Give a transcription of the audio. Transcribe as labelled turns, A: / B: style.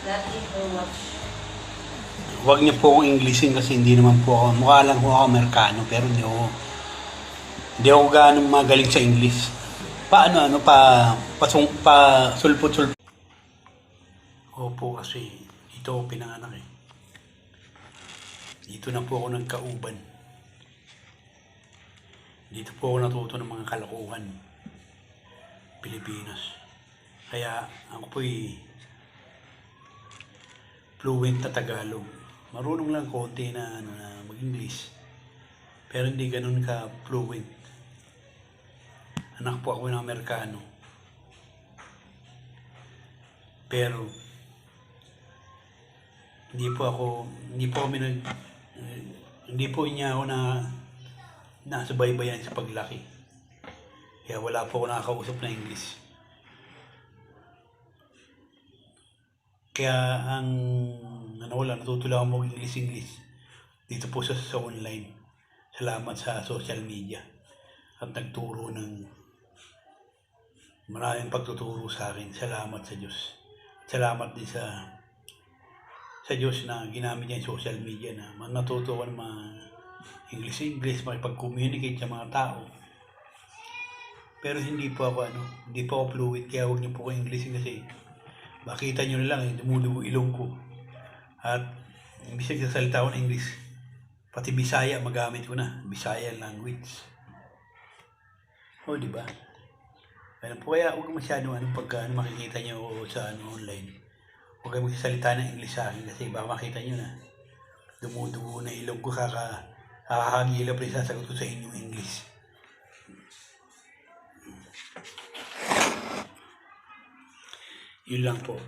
A: Nothing for much.
B: Huwag niyo po akong Englishin kasi hindi naman po ako, mukha lang po ako Amerikano pero hindi ako ganong magaling sa English. Sulpot-sulpot. Opo kasi dito ako pinanganak eh. Dito na po ako nagkauban. Dito po ako natuto ng mga kalokohan. Pilipinas. Kaya ako po'y fluent na Tagalog. Marunong lang konti na mag-English. Pero hindi ganun ka fluent. Anak po ako ng Amerikano. Pero hindi po niya ako nasubaybayan sa paglaki. Kaya wala po ako nakakausap na English. Kaya natuto lang ako mag-English dito po sa online. Salamat sa social media at nagturo ng maraming pagtuturo sa akin. Salamat sa Diyos. Salamat din sa Diyos na ginamit niya yung social media na natuto ko ng mga English, makipag-communicate sa mga tao. Pero hindi po ako fluent, kaya huwag niyo po ko English kasi makita niyo na lang, dumudugo ilong ko. At imbis nagsasalita ako ng English, pati Bisaya magamit ko na, Bisaya language. O, di ba? Kaya huwag masyado pagka makikita niyo sa online. Huwag kayo magsasalita ng English sa akin kasi baka makita nyo na dumudugo na ilong ko, kakahagilap rin sasagot ko sa inyong English. Yun lang po.